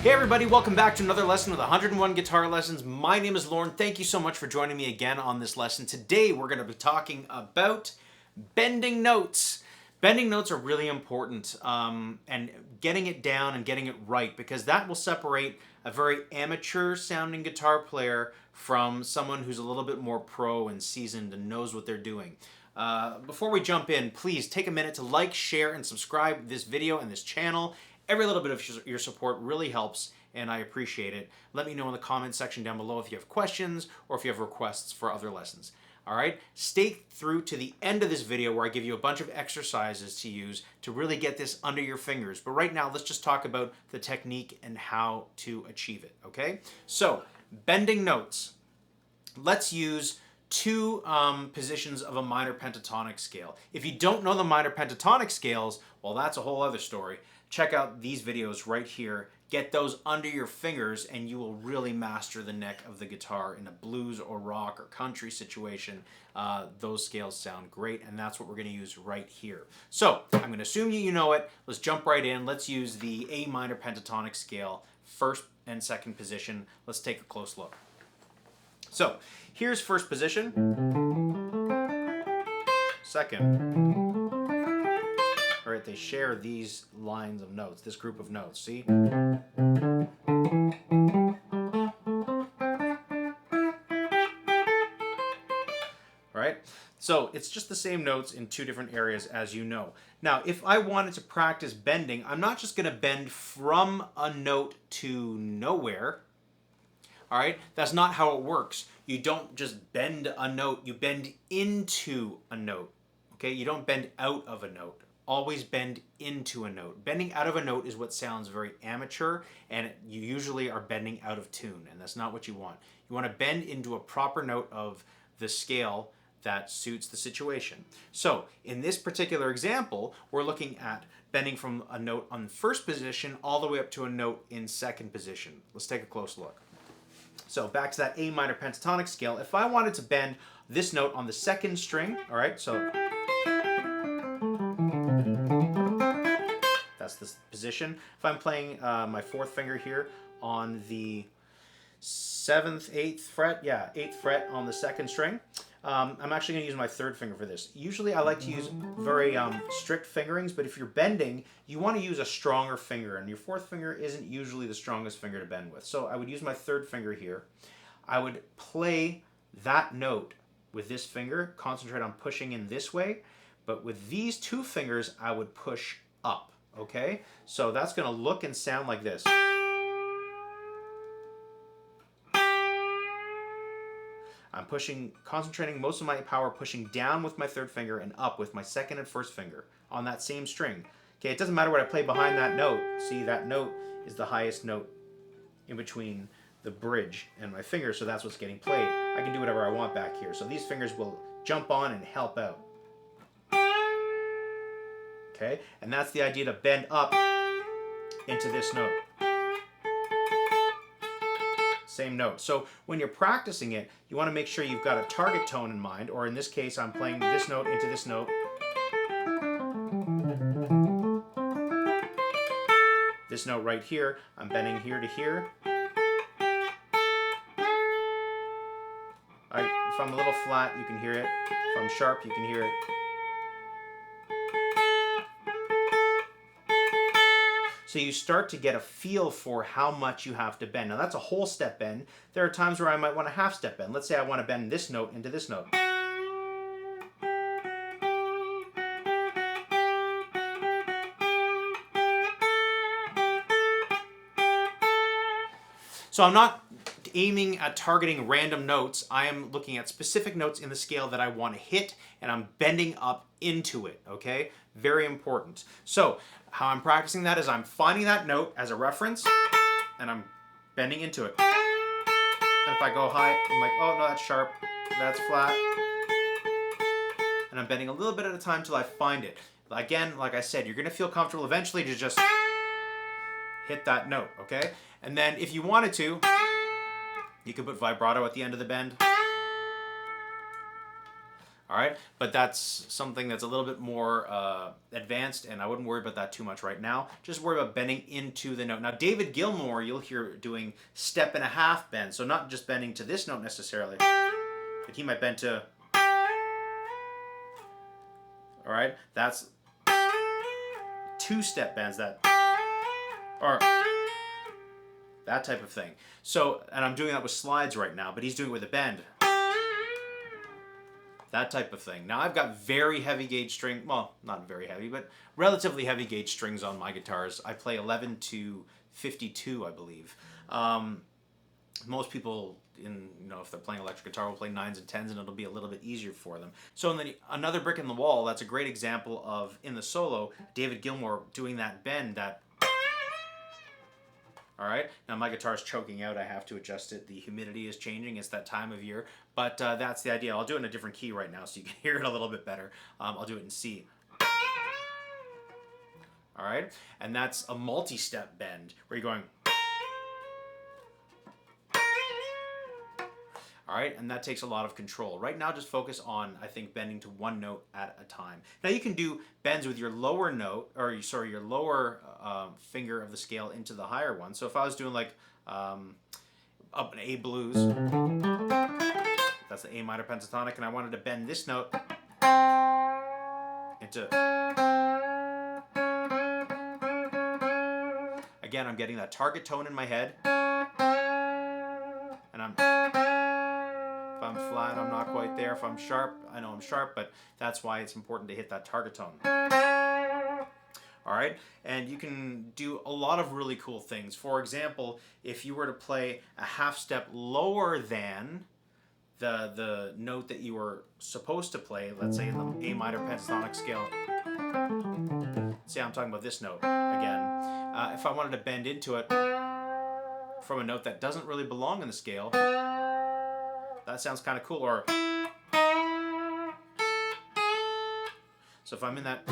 Hey everybody, welcome back to another lesson with 101 Guitar Lessons. My name is Lauren. Thank you so much for joining me again on this lesson. Today we're going to be talking about bending notes. Bending notes are really important and getting it down and getting it right, because that will separate a very amateur sounding guitar player from someone who's a little bit more pro and seasoned and knows what they're doing. Before we jump in, please take a minute to like, share, and subscribe this video and this channel. Every little bit of your support really helps, and I appreciate it. Let me know in the comment section down below if you have questions or if you have requests for other lessons. All right? Stay through to the end of this video where I give you a bunch of exercises to use to really get this under your fingers. But right now, let's just talk about the technique and how to achieve it, okay? So, bending notes. Let's use two positions of a minor pentatonic scale. If you don't know the minor pentatonic scales, well, that's a whole other story. Check out these videos right here. Get those under your fingers and you will really master the neck of the guitar in a blues or rock or country situation. Those scales sound great, and that's what we're going to use right here. So I'm going to assume you know it. Let's jump right in. Let's use the A minor pentatonic scale, first and second position. Let's take a close look. So here's first position, second. All right, they share these lines of notes, this group of notes, see? All right, so it's just the same notes in two different areas, as you know. Now, if I wanted to practice bending, I'm not just gonna bend from a note to nowhere. All right, that's not how it works. You don't just bend a note, you bend into a note, okay? You don't bend out of a note. Always bend into a note. Bending out of a note is what sounds very amateur, and you usually are bending out of tune, and that's not what you want. You want to bend into a proper note of the scale that suits the situation. So in this particular example, we're looking at bending from a note on first position all the way up to a note in second position. Let's take a close look. So back to that A minor pentatonic scale. If I wanted to bend this note on the second string, all right, so that's the position. If I'm playing my fourth finger here on the 7th, 8th fret, 8th fret on the second string, I'm actually going to use my third finger for this. Usually I like to use very strict fingerings, but if you're bending, you want to use a stronger finger, and your fourth finger isn't usually the strongest finger to bend with. So I would use my third finger here. I would play that note with this finger, concentrate on pushing in this way, but with these two fingers, I would push up. Okay, so that's going to look and sound like this. I'm pushing, concentrating most of my power, pushing down with my third finger and up with my second and first finger on that same string. Okay, it doesn't matter what I play behind that note. See, that note is the highest note in between the bridge and my finger, so that's what's getting played. I can do whatever I want back here. So these fingers will jump on and help out. Okay, and that's the idea, to bend up into this note. Same note. So when you're practicing it, you want to make sure you've got a target tone in mind, or in this case, I'm playing this note into this note. This note right here, I'm bending here to here. If I'm a little flat, you can hear it. If I'm sharp, you can hear it. So you start to get a feel for how much you have to bend. Now that's a whole step bend. There are times where I might want a half step bend. Let's say I want to bend this note into this note. So I'm not aiming at targeting random notes. I am looking at specific notes in the scale that I want to hit, and I'm bending up into it, okay? Very important. So how I'm practicing that is I'm finding that note as a reference, and I'm bending into it. And if I go high, I'm like, oh no, that's sharp, that's flat. And I'm bending a little bit at a time till I find it. Again, like I said, you're gonna feel comfortable eventually to just hit that note, okay? And then if you wanted to, you could put vibrato at the end of the bend. All right, but that's something that's a little bit more advanced, and I wouldn't worry about that too much right now. Just worry about bending into the note. Now, David Gilmour, you'll hear doing step and a half bend, so not just bending to this note necessarily, but he might bend to. All right, that's two-step bends, that, or that type of thing. So, and I'm doing that with slides right now, but he's doing it with a bend. That type of thing. Now I've got very heavy gauge string, well, not very heavy, but relatively heavy gauge strings on my guitars. I play 11 to 52, I believe. Most people, if they're playing electric guitar, will play 9s and 10s, and it'll be a little bit easier for them. So in another brick in the wall, that's a great example of, in the solo, David Gilmour doing that bend, that. All right, now my guitar's choking out. I have to adjust it. The humidity is changing. It's that time of year, but that's the idea. I'll do it in a different key right now so you can hear it a little bit better. I'll do it in C. All right, and that's a multi-step bend where you're going. All right, and that takes a lot of control. Right now, just focus on, I think, bending to one note at a time. Now you can do bends with your lower note, or your lower finger of the scale into the higher one. So if I was doing like up an A blues, that's the A minor pentatonic, and I wanted to bend this note into. Again, I'm getting that target tone in my head, and if I'm flat, I'm not quite there. If I'm sharp, I know I'm sharp, but that's why it's important to hit that target tone. All right, and you can do a lot of really cool things. For example, if you were to play a half step lower than the note that you were supposed to play, let's say in the A minor pentatonic scale. See, I'm talking about this note again. If I wanted to bend into it from a note that doesn't really belong in the scale, that sounds kind of cool. Or so if I'm in that,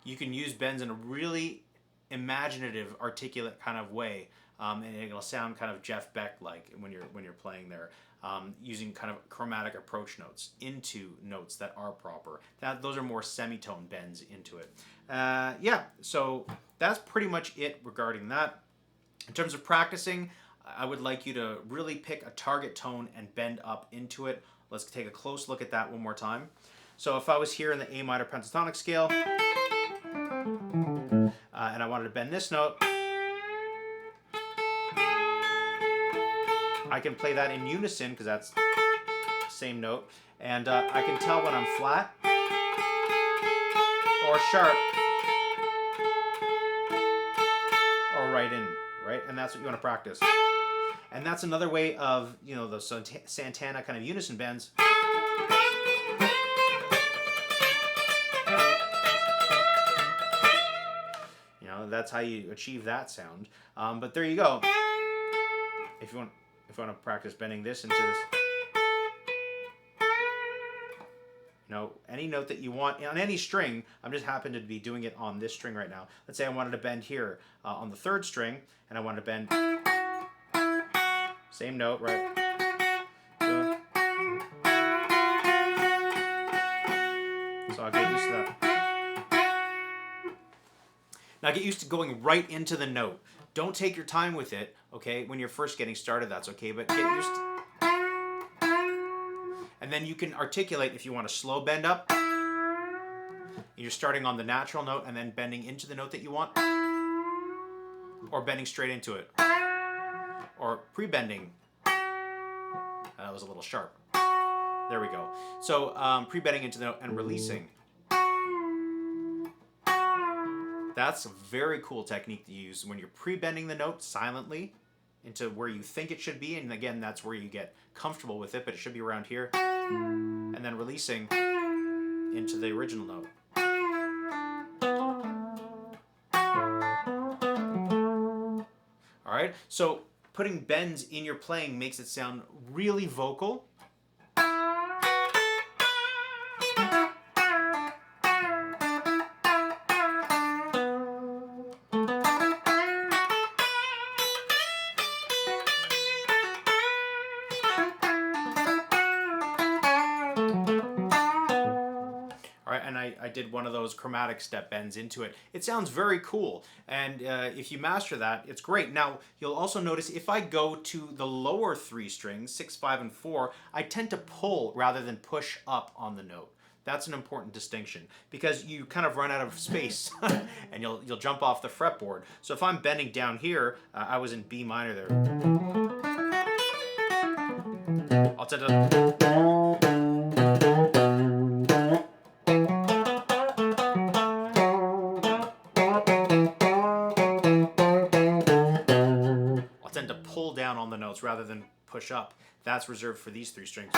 you can use bends in a really imaginative, articulate kind of way, and it'll sound kind of Jeff Beck-like when you're playing there, using kind of chromatic approach notes into notes that are proper. Those are more semitone bends into it. Yeah, so that's pretty much it regarding that. In terms of practicing, I would like you to really pick a target tone and bend up into it. Let's take a close look at that one more time. So if I was here in the A minor pentatonic scale, and I wanted to bend this note, I can play that in unison because that's the same note, and I can tell when I'm flat or sharp or right in, right? And that's what you want to practice. And that's another way of, the Santana kind of unison bends. That's how you achieve that sound. But there you go. If you want to practice bending this into this, any note that you want on any string. I'm just happen to be doing it on this string right now. Let's say I wanted to bend here on the third string, and I wanted to bend same note, right? So I'll get used to that. Now get used to going right into the note. Don't take your time with it, okay? When you're first getting started, that's okay, but get used to. And then you can articulate if you want to slow bend up. You're starting on the natural note and then bending into the note that you want. Or bending straight into it. Or pre-bending. That was a little sharp. There we go. So pre-bending into the note and releasing. That's a very cool technique to use when you're pre-bending the note silently into where you think it should be. And again, that's where you get comfortable with it, but it should be around here. And then releasing into the original note. All right, so putting bends in your playing makes it sound really vocal. I did one of those chromatic step bends into it. It sounds very cool, and if you master that, it's great. Now, you'll also notice if I go to the lower 3 strings, 6, 5, and 4, I tend to pull rather than push up on the note. That's an important distinction because you kind of run out of space and you'll jump off the fretboard. So if I'm bending down here, I was in B minor there. I'll tend to... I'll tend to pull down on the notes rather than push up. That's reserved for these 3 strings.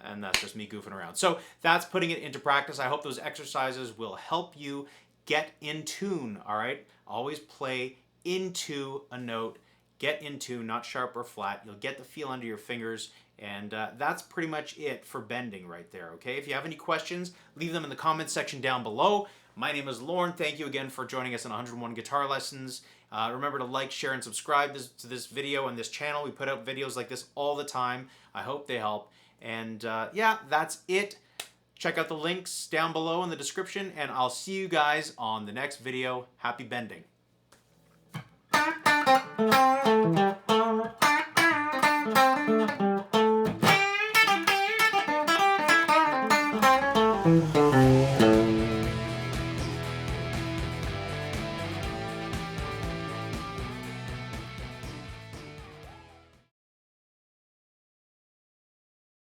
And that's just me goofing around. So that's putting it into practice. I hope those exercises will help you get in tune, all right? Always play into a note. Get in tune, not sharp or flat. You'll get the feel under your fingers, and that's pretty much it for bending right there, okay? If you have any questions, leave them in the comments section down below. My name is Lauren. Thank you again for joining us on 101 Guitar Lessons. Remember to like, share, and subscribe to this video and this channel. We put out videos like this all the time. I hope they help. And yeah, that's it. Check out the links down below in the description, and I'll see you guys on the next video. Happy bending.